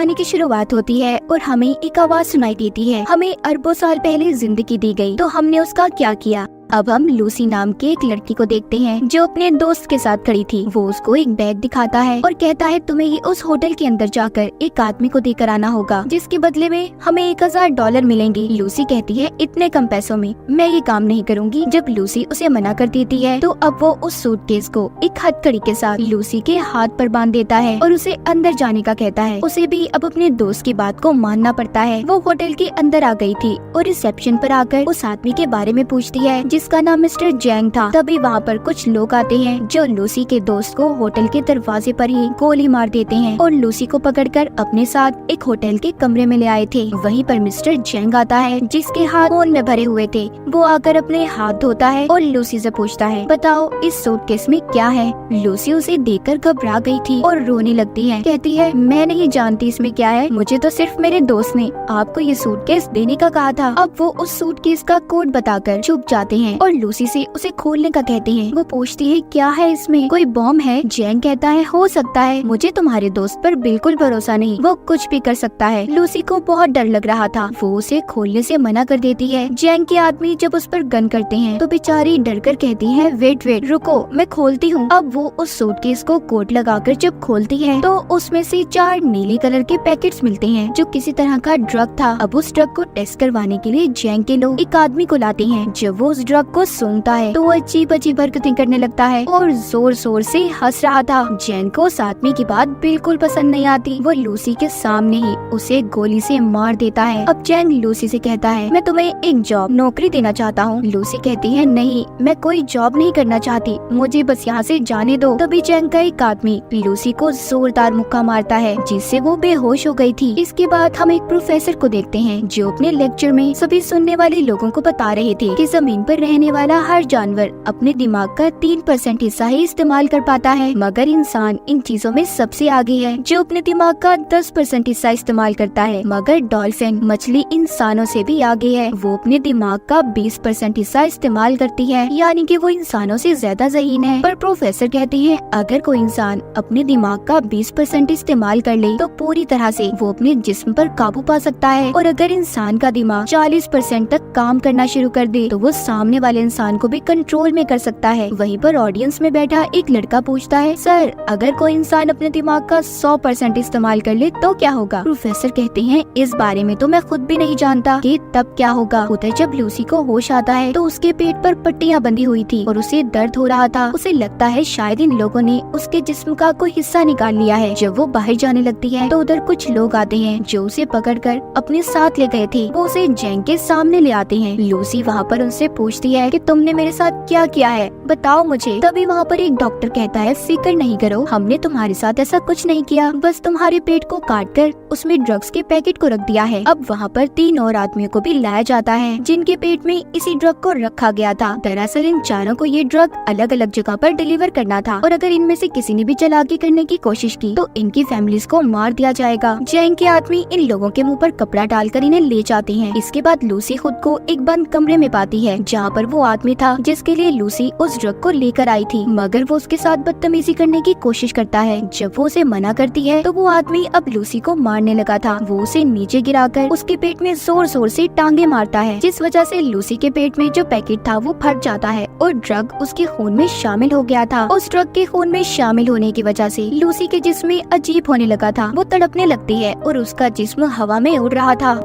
कहानी की शुरुआत होती है और हमें एक आवाज सुनाई देती है। हमें अरबों साल पहले जिंदगी दी गई, तो हमने उसका क्या किया। अब हम लूसी नाम के एक लड़की को देखते हैं जो अपने दोस्त के साथ खड़ी थी। वो उसको एक बैग दिखाता है और कहता है तुम्हें ही उस होटल के अंदर जाकर एक आदमी को देकर आना होगा, जिसके बदले में हमें $1000 मिलेंगे। लूसी कहती है इतने कम पैसों में मैं ये काम नहीं करूंगी। जब लूसी उसे मना कर देती है तो अब वो उस सूटकेस को एक हथकड़ी के साथ लूसी के हाथ पर बांध देता है और उसे अंदर जाने का कहता है। उसे भी अब अपने दोस्त की बात को मानना पड़ता है। वो होटल के अंदर आ गई थी और रिसेप्शन पर आकर उस आदमी के बारे में पूछती है जिसका नाम मिस्टर जैंग था। तभी वहाँ पर कुछ लोग आते हैं जो लूसी के दोस्त को होटल के दरवाजे पर ही गोली मार देते हैं और लूसी को पकड़कर अपने साथ एक होटल के कमरे में ले आए थे। वहीं पर मिस्टर जैंग आता है जिसके हाथ खून में भरे हुए थे। वो आकर अपने हाथ धोता है और लूसी से पूछता है बताओ इस सूटकेस में क्या है। लूसी उसे देखकर घबरा गई थी और रोने लगती है। कहती है मैं नहीं जानती इसमें क्या है, मुझे तो सिर्फ मेरे दोस्त ने आपको ये सूटकेस देने का कहा था। अब वो उस सूटकेस का कोड बताकर चुप जाते हैं और लूसी से उसे खोलने का कहते हैं। वो पूछती है क्या है इसमें, कोई बॉम्ब है। जैंग कहता है हो सकता है, मुझे तुम्हारे दोस्त पर बिल्कुल भरोसा नहीं, वो कुछ भी कर सकता है। लूसी को बहुत डर लग रहा था, वो उसे खोलने से मना कर देती है। जैंग के आदमी जब उस पर गन करते हैं तो बेचारी डर कर कहती है वेट रुको मैं खोलती हूँ। अब वो उस सूटकेस को कोट लगाकर जब खोलती है तो उसमें से 4 नीले कलर के पैकेट्स मिलते हैं जो किसी तरह का ड्रग था। अब उस ड्रग को टेस्ट करवाने के लिए जैंग के लोग एक आदमी को लाते हैं। जब वो उस ड्रग को सूंघता है तो वो अजीब अजीब हरकतें करने लगता है और जोर जोर से हंस रहा था। जैन को उस आदमी की बात बिल्कुल पसंद नहीं आती। वो लूसी के सामने ही उसे गोली से मार देता है। अब जैन लूसी से कहता है मैं तुम्हें एक जॉब नौकरी देना चाहता हूँ। लूसी कहती है नहीं मैं कोई जॉब नहीं करना चाहती, मुझे बस यहाँ से जाने दो। तभी जैन का एक आदमी लूसी को जोरदार मुक्का मारता है जिससे वो बेहोश हो गई थी। इसके बाद हम एक प्रोफेसर को देखते हैं जो अपने लेक्चर में सभी सुनने वाले लोगों को बता रहे थे कि जमीन पर रहने वाला हर जानवर अपने दिमाग का 3% हिस्सा ही इस्तेमाल कर पाता है, मगर इंसान इन चीजों में सबसे आगे है जो अपने दिमाग का 10% हिस्सा इस्तेमाल करता है। मगर डॉल्फिन मछली इंसानों से भी आगे है, वो अपने दिमाग का 20% हिस्सा इस्तेमाल करती है, यानी कि वो इंसानों से ज्यादा ज़हीन है। पर प्रोफेसर कहते हैं अगर कोई इंसान अपने दिमाग का 20% इस्तेमाल कर ले तो पूरी तरह से वो अपने जिस्म पर काबू पा सकता है, और अगर इंसान का दिमाग 40% तक काम करना शुरू कर दे तो वो सामने वाले इंसान को भी कंट्रोल में कर सकता है। वहीं पर ऑडियंस में बैठा एक लड़का पूछता है सर अगर कोई इंसान अपने दिमाग का 100% इस्तेमाल कर ले तो क्या होगा। प्रोफेसर कहते हैं इस बारे में तो मैं खुद भी नहीं जानता कि तब क्या होगा। उधर जब लूसी को होश आता है तो उसके पेट पर पट्टियां बंधी हुई थी और उसे दर्द हो रहा था। उसे लगता है शायद इन लोगों ने उसके जिस्म का कोई हिस्सा निकाल लिया है। जब वो बाहर जाने लगती है तो उधर कुछ लोग आते हैं जो उसे पकड़कर अपने साथ ले गए थे। वो उसे जैंग के सामने ले आते हैं। लूसी वहाँ पर उनसे पूछती है कि तुमने मेरे साथ क्या किया है, बताओ मुझे। तभी वहाँ पर एक डॉक्टर कहता है फिक्र नहीं करो, हमने तुम्हारे साथ ऐसा कुछ नहीं किया, बस तुम्हारे पेट को काटकर उसमें ड्रग्स के पैकेट को रख दिया है। अब वहाँ पर 3 और आदमियों को भी लाया जाता है जिनके पेट में इसी ड्रग को रखा गया था। दरअसल इन चारों को ये ड्रग अलग अलग जगह पर डिलीवर करना था, और अगर इनमें से किसी ने भी चालाकी करने की कोशिश की तो इनकी फैमिलीज को मार दिया जाएगा। जैंग के आदमी इन लोगों के मुँह पर कपड़ा डालकर इन्हें ले जाते हैं। इसके बाद लूसी खुद को एक बंद कमरे में पाती है जहाँ पर वो आदमी था जिसके लिए लूसी उस ड्रग को लेकर आई थी, मगर वो उसके साथ बदतमीजी करने की कोशिश करता है। जब वो उसे मना करती है तो वो आदमी अब लूसी को मारने लगा था। वो उसे नीचे गिराकर उसके पेट में जोर जोर से टांगे मारता है, जिस वजह से लूसी के पेट में जो पैकेट था वो फट जाता है और ड्रग उसके खून में शामिल हो गया था। उस ड्रग के खून में शामिल होने की वजह से लूसी के जिस्म में अजीब होने लगा था। वो तड़पने लगती है और उसका जिस्म हवा में उड़ रहा था।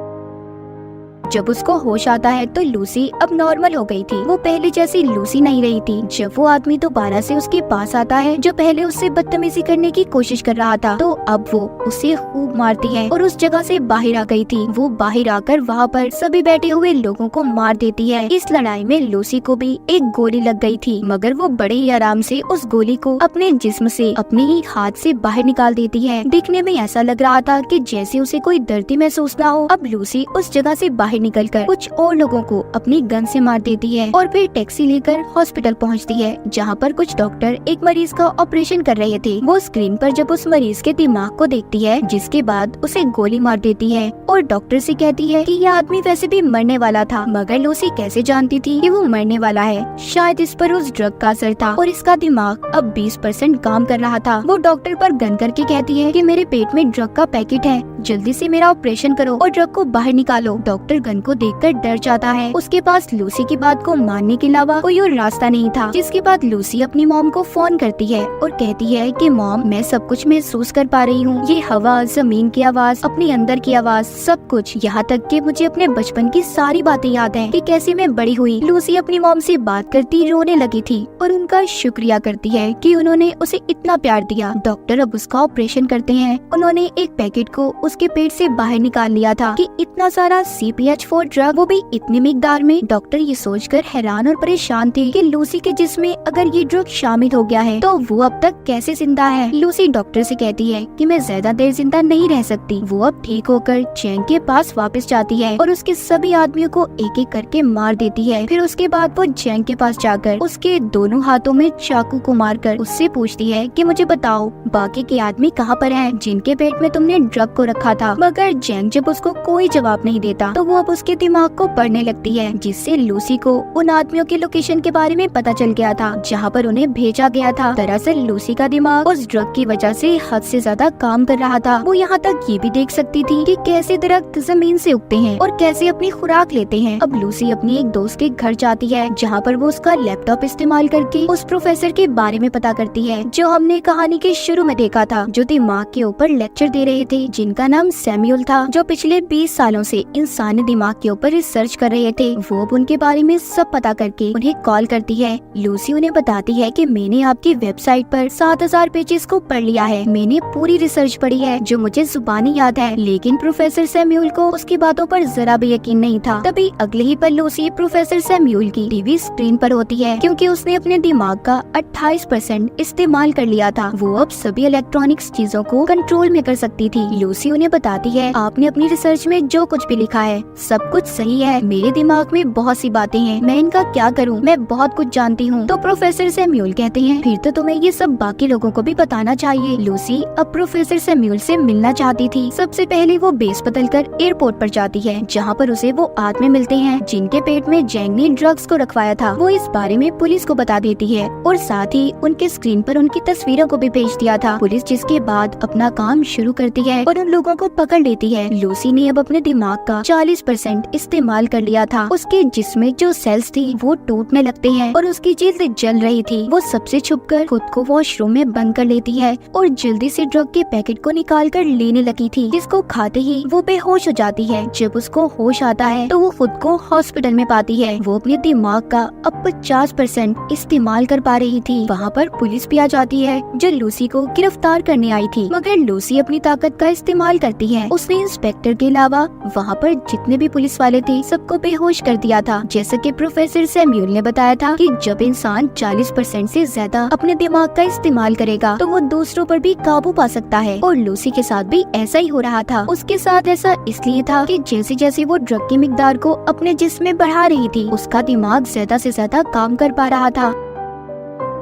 जब उसको होश आता है तो लूसी अब नॉर्मल हो गई थी। वो पहले जैसी लूसी नहीं रही थी। जब वो आदमी दोबारा से उसके पास आता है जो पहले उससे बदतमीजी करने की कोशिश कर रहा था, तो अब वो उसे खूब मारती है और उस जगह से बाहर आ गई थी। वो बाहर आकर वहाँ पर सभी बैठे हुए लोगों को मार देती है। इस लड़ाई में लूसी को भी एक गोली लग गई थी, मगर वो बड़े ही आराम से उस गोली को अपने जिस्म से अपने ही हाथ से बाहर निकाल देती है। दिखने में ऐसा लग रहा था कि जैसे उसे कोई दर्द महसूस ना हो। अब लूसी उस जगह से बाहर निकलकर कुछ और लोगों को अपनी गन से मार देती है और फिर टैक्सी लेकर हॉस्पिटल पहुंचती है, जहां पर कुछ डॉक्टर एक मरीज का ऑपरेशन कर रहे थे। वो स्क्रीन पर जब उस मरीज के दिमाग को देखती है, जिसके बाद उसे गोली मार देती है और डॉक्टर से कहती है कि यह आदमी वैसे भी मरने वाला था, मगर लूसी कैसे जानती थी कि वो मरने वाला है। शायद इस पर उस ड्रग का असर था और इसका दिमाग अब 20% काम कर रहा था। वो डॉक्टर पर गन करके कहती है कि मेरे पेट में ड्रग का पैकेट है, जल्दी से मेरा ऑपरेशन करो और ड्रग को बाहर निकालो। डॉक्टर गन को देखकर डर जाता है। उसके पास लूसी की बात को मानने के अलावा कोई और रास्ता नहीं था। जिसके बाद लूसी अपनी मॉम को फोन करती है और कहती है कि मॉम, मैं सब कुछ महसूस कर पा रही हूँ। ये हवा, जमीन की आवाज, अपने अंदर की आवाज, सब कुछ, यहाँ तक कि मुझे अपने बचपन की सारी बातें याद हैं कि कैसे मैं बड़ी हुई। लूसी अपनी मॉम से बात करती रोने लगी थी और उनका शुक्रिया करती है कि उन्होंने उसे इतना प्यार दिया। डॉक्टर अब उसका ऑपरेशन करते हैं। उन्होंने एक पैकेट को उसके पेट से बाहर निकाल लिया था कि इतना सारा CPH4 ड्रग, वो भी इतनी मिकदार में। डॉक्टर ये सोचकर हैरान और परेशान थे कि लूसी के जिस्म में अगर ये ड्रग शामिल हो गया है तो वो अब तक कैसे जिंदा है। लूसी डॉक्टर से कहती है कि मैं ज्यादा देर जिंदा नहीं रह सकती। वो अब ठीक होकर चैंग के पास वापस जाती है और उसके सभी आदमियों को एक एक करके मार देती है। फिर उसके बाद वो चैंग के पास जाकर उसके दोनों हाथों में चाकू को मारकर उससे पूछती है कि मुझे बताओ बाकी के आदमी कहाँ पर हैं जिनके पेट में तुमने ड्रग को रखा था। मगर चैंग जब उसको कोई जवाब नहीं देता तो वो अब उसके दिमाग को पढ़ने लगती है, जिससे लूसी को उन आदमियों की लोकेशन के बारे में पता चल गया था जहाँ पर उन्हें भेजा गया था। दरअसल लूसी का दिमाग उस ड्रग की वजह से हद से ज्यादा काम कर रहा था। वो यहाँ तक ये भी देख सकती थी कि कैसे दरख्त जमीन से उगते हैं और कैसे अपनी खुराक लेते हैं। अब लूसी अपनी एक दोस्त के घर जाती है जहाँ पर वो उसका लैपटॉप इस्तेमाल करके उस प्रोफेसर के बारे में पता करती है जो हमने कहानी के शुरू में देखा था, जो दिमाग के ऊपर लेक्चर दे रहे थे, जिनका नाम सैमुअल था, जो पिछले 20 सालों से इंसानी दिमाग के ऊपर रिसर्च कर रहे थे। वो अब उनके बारे में सब पता करके उन्हें कॉल करती है। लूसी उन्हें बताती है कि मैंने आपकी वेबसाइट पर 7000 पेजेस को पढ़ लिया है। मैंने पूरी रिसर्च पढ़ी है जो मुझे जुबानी याद है, लेकिन प्रोफेसर सैमुअल को उसकी बातों पर जरा भी यकीन नहीं था। तभी अगले ही पल लूसी प्रोफेसर सैमुअल की टीवी स्क्रीन पर होती है क्योंकि उसने अपने दिमाग का 28% इस्तेमाल कर लिया था। वो अब सभी इलेक्ट्रॉनिक्स चीजों को कंट्रोल में कर सकती थी। लूसी उन्हें बताती है, आपने अपनी रिसर्च में जो कुछ भी लिखा है सब कुछ सही है। मेरे दिमाग में बहुत सी बातें हैं, मैं इनका क्या करूं? मैं बहुत कुछ जानती हूं। तो प्रोफेसर सैमुअल कहते हैं, फिर तो तुम्हें ये सब बाकी लोगों को भी बताना चाहिए। लूसी अब प्रोफेसर सैमुअल से मिलना चाहती थी। सबसे पहले वो बेस बदलकर एयरपोर्ट पर जाती है जहाँ पर उसे वो आदमी मिलते हैं जिनके पेट में जैंग ने ड्रग्स को रखवाया था। वो इस बारे में पुलिस को बता देती है और साथ ही उनके स्क्रीन पर उनकी तस्वीरों को भी भेज दिया था। पुलिस जिसके बाद अपना काम शुरू करती है और उन लोगों को पकड़ लेती है। लूसी ने अब अपने दिमाग का 40% इस्तेमाल कर लिया था। उसके जिस्म में जो सेल्स थी वो टूटने लगते हैं और उसकी जिल्द जल रही थी। वो सबसे छुपकर खुद को वॉशरूम में बंद कर लेती है और जल्दी से ड्रग के पैकेट को निकाल कर लेने लगी थी, जिसको खाते ही वो बेहोश हो जाती है। जब उसको होश आता है तो वो खुद को हॉस्पिटल में पाती है। वो अपने दिमाग का अब 50% इस्तेमाल कर पा रही थी। वहाँ पर पुलिस भी आ जाती है जो लूसी को गिरफ्तार करने आई थी, मगर लूसी अपनी ताकत का इस्तेमाल करती है। उसने इंस्पेक्टर के अलावा वहाँ पर जितने भी पुलिस वाले थे सबको बेहोश कर दिया था। जैसा कि प्रोफेसर सैमुअल ने बताया था कि जब इंसान 40% से ज्यादा अपने दिमाग का इस्तेमाल करेगा तो वो दूसरों पर भी काबू पा सकता है, और लूसी के साथ भी ऐसा ही हो रहा था। उसके साथ ऐसा इसलिए था कि जैसे जैसे वो ड्रग की मिकदार को अपने जिस्म में बढ़ा रही थी उसका दिमाग ज्यादा से ज्यादा काम कर पा रहा था।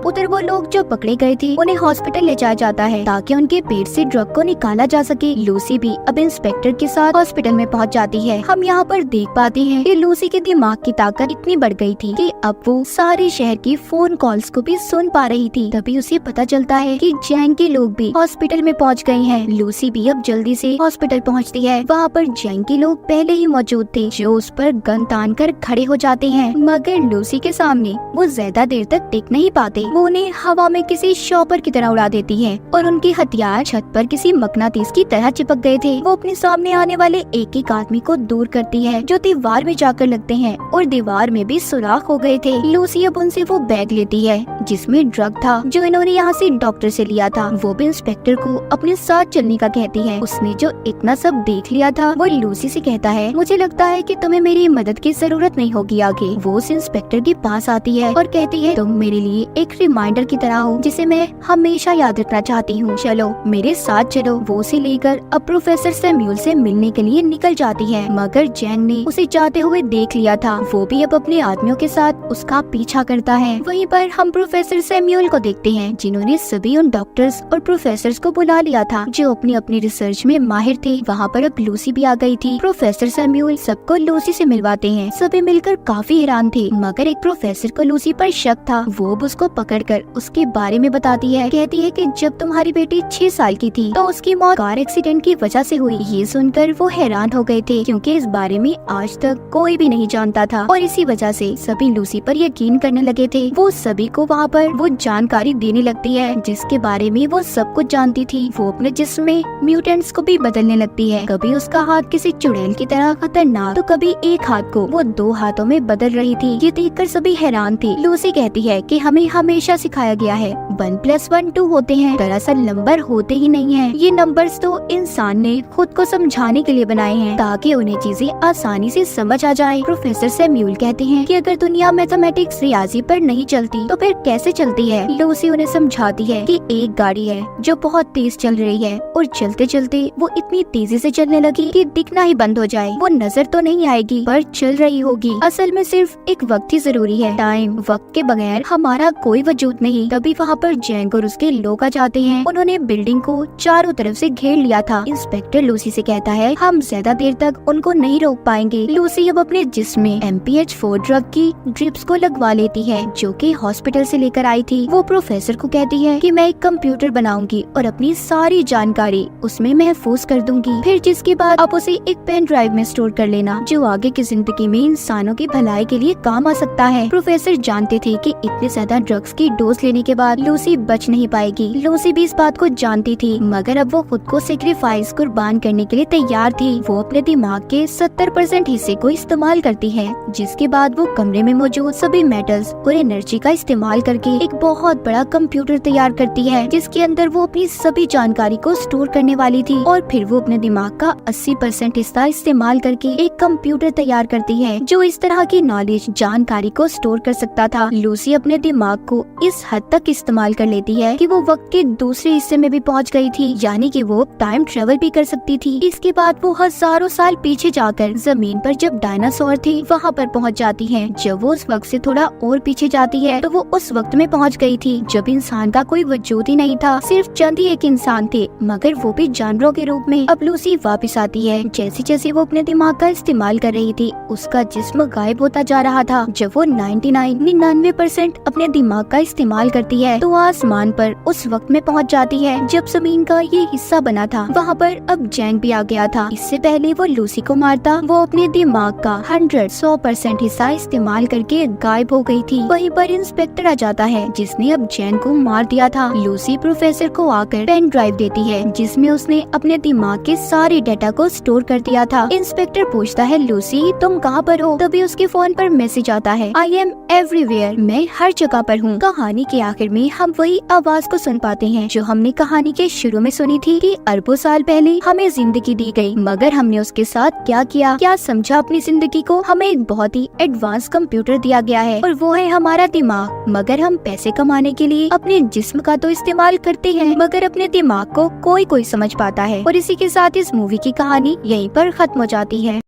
उधर वो लोग जो पकड़े गए थे उन्हें हॉस्पिटल ले जाया जाता है ताकि उनके पेट से ड्रग को निकाला जा सके। लूसी भी अब इंस्पेक्टर के साथ हॉस्पिटल में पहुंच जाती है। हम यहाँ पर देख पाते हैं कि लूसी के दिमाग की ताकत इतनी बढ़ गई थी कि अब वो सारे शहर की फोन कॉल्स को भी सुन पा रही थी। तभी उसे पता चलता है कि जैंग के लोग भी हॉस्पिटल में पहुँच गए हैं। लूसी भी अब जल्दी से हॉस्पिटल पहुँचती है। वहाँ पर जैंग के लोग पहले ही मौजूद थे जो उस पर गन तान कर खड़े हो जाते हैं, मगर लूसी के सामने वो ज्यादा देर तक टिक नहीं पाते। वो उन्हें हवा में किसी शॉपर की तरह उड़ा देती है और उनके हथियार छत पर किसी मकनातीस की तरह चिपक गए थे। वो अपने सामने आने वाले एक एक आदमी को दूर करती है जो दीवार में जाकर लगते हैं और दीवार में भी सुराख हो गए थे। लूसी अब उनसे वो बैग लेती है जिसमें ड्रग था जो इन्होंने यहाँ से डॉक्टर से लिया था। वो भी इंस्पेक्टर को अपने साथ चलने का कहती है। उसने जो इतना सब देख लिया था वो लूसी से कहता है, मुझे लगता है कि तुम्हें मेरी मदद की जरूरत नहीं होगी आगे। वो उस इंस्पेक्टर के पास आती है और कहती है, तुम मेरे लिए एक रिमाइंडर की तरह हो जिसे मैं हमेशा याद रखना चाहती हूँ। चलो मेरे साथ चलो। वो उसे लेकर अब प्रोफेसर सैमुअल से मिलने के लिए निकल जाती है, मगर जैंग ने उसे जाते हुए देख लिया था। वो भी अब अपने आदमियों के साथ उसका पीछा करता है। वहीं पर हम प्रोफेसर सैमुअल को देखते हैं जिन्होंने सभी उन डॉक्टर्स और प्रोफेसर्स को बुला लिया था जो अपनी अपनी रिसर्च में माहिर थे। वहाँ पर अब लूसी भी आ गई थी। प्रोफेसर सैमुअल सबको लूसी से मिलवाते हैं। सभी मिलकर काफी हैरान थे, मगर एक प्रोफेसर को लूसी पर शक था। वो अब उसको पकड़कर उसके बारे में बताती है। कहती है कि जब तुम्हारी बेटी 6 साल की थी तो उसकी मौत कार एक्सीडेंट की वजह से हुई। ये सुनकर वो हैरान हो गए थे क्योंकि इस बारे में आज तक कोई भी नहीं जानता था और इसी वजह से सभी लूसी पर यकीन करने लगे थे। वो सभी को वहाँ पर वो जानकारी देने लगती है जिसके बारे में वो सब कुछ जानती थी। वो अपने जिस्म में म्यूटेंट्स को भी बदलने लगती है। कभी उसका हाथ किसी चुड़ैल की तरह खतरनाक तो कभी एक हाथ को वो 2 हाथों में बदल रही थी। ये देखकर सभी हैरान थे। लूसी कहती है कि हमें हमेशा सिखाया गया है 1+1 2 होते हैं, दरअसल नंबर होते ही नहीं है। ये नंबर्स तो इंसान ने खुद को समझाने के लिए बनाए हैं ताकि उन्हें चीजें आसानी से समझ आ जाए। प्रोफेसर सैम्यूल कहते हैं कि अगर दुनिया मैथमेटिक्स रियाजी पर नहीं चलती तो फिर कैसे चलती है। लूसी उन्हें समझाती है कि एक गाड़ी है जो बहुत तेज चल रही है और चलते चलते वो इतनी तेजी से चलने लगी कि दिखना ही बंद हो जाए। वो नजर तो नहीं आएगी पर चल रही होगी। असल में सिर्फ एक वक्त ही जरूरी है। टाइम, वक्त के बगैर हमारा कोई वजूद नहीं। तभी वहाँ पर जैंग और उसके लोग आ जाते हैं। उन्होंने बिल्डिंग को चारों तरफ से घेर लिया था। इंस्पेक्टर लूसी से कहता है हम ज्यादा देर तक उनको नहीं रोक पाएंगे। लूसी अब अपने जिस्म में MPH4 ड्रग की ड्रिप्स को लगवा लेती है जो कि हॉस्पिटल से लेकर आई थी। वो प्रोफेसर को कहती है कि मैं एक कंप्यूटर बनाऊंगी और अपनी सारी जानकारी उसमें महफूज कर दूंगी, फिर जिसके बाद आप उसे एक पेन ड्राइव में स्टोर कर लेना जो आगे की जिंदगी में इंसानों की भलाई के लिए काम आ सकता है। प्रोफेसर जानते थे कि इतने ज्यादा ड्रग्स की डोज लेने के बाद लूसी बच नहीं पाएगी। लूसी भी इस बात को जानती थी मगर अब वो खुद को सेक्रीफाइस कुर्बान करने के लिए तैयार थी। वो अपने दिमाग के 70% हिस्से को इस्तेमाल करती है जिसके बाद वो कमरे में मौजूद सभी मेटल्स और एनर्जी का इस्तेमाल करके एक बहुत बड़ा कंप्यूटर तैयार करती है जिसके अंदर वो अपनी सभी जानकारी को स्टोर करने वाली थी और फिर वो अपने दिमाग का 80% हिस्सा इस्तेमाल करके एक कंप्यूटर तैयार करती है जो इस तरह की नॉलेज जानकारी को स्टोर कर सकता था। लूसी अपने दिमाग को इस हद तक इस्तेमाल कर लेती है कि वो वक्त के दूसरे हिस्से में भी पहुंच गई थी, यानी कि वो टाइम ट्रेवल भी कर सकती थी। इसके बाद वो हजारों साल पीछे जाकर जमीन पर जब डायनासोर थे वहाँ पर पहुँच जाती है। जब वो उस वक्त से थोड़ा और पीछे जाती है तो वो उस वक्त में पहुँच गई थी जब इंसान का कोई वजूद ही नहीं था, सिर्फ चंद ही एक इंसान थे मगर वो भी जानवरों के रूप में। अब लूसी वापस आती है। जैसे जैसे वो अपने दिमाग का इस्तेमाल कर रही थी उसका जिस्म गायब होता जा रहा था। जब वो 99% अपने दिमाग का इस्तेमाल करती है तो आसमान पर उस वक्त में पहुंच जाती है जब जमीन का ये हिस्सा बना था। वहाँ पर अब जैंग भी आ गया था। इससे पहले वो लूसी को मारता वो अपने दिमाग का 100% हिस्सा इस्तेमाल करके गायब हो गई थी। वहीं पर इंस्पेक्टर आ जाता है जिसने अब जैंग को मार दिया था। लूसी प्रोफेसर को आकर पेन ड्राइव देती है जिसमें उसने अपने दिमाग के सारे डेटा को स्टोर कर दिया था। इंस्पेक्टर पूछता है लूसी तुम कहाँ पर हो? तभी उसके फोन पर मैसेज आता है आई एम एवरीवेयर, मैं हर जगह पर हूँ। कहानी के आखिर में हम वही आवाज को सुन पाते हैं जो हमने कहानी के शुरू में सुनी थी कि अरबों साल पहले हमें जिंदगी दी गई मगर हमने उसके साथ क्या किया, क्या समझा अपनी जिंदगी को। हमें एक बहुत ही एडवांस कंप्यूटर दिया गया है और वो है हमारा दिमाग, मगर हम पैसे कमाने के लिए अपने जिस्म का तो इस्तेमाल करते हैं मगर अपने दिमाग को कोई समझ पाता है। और इसी के साथ इस मूवी की कहानी यहीं पर खत्म हो जाती है।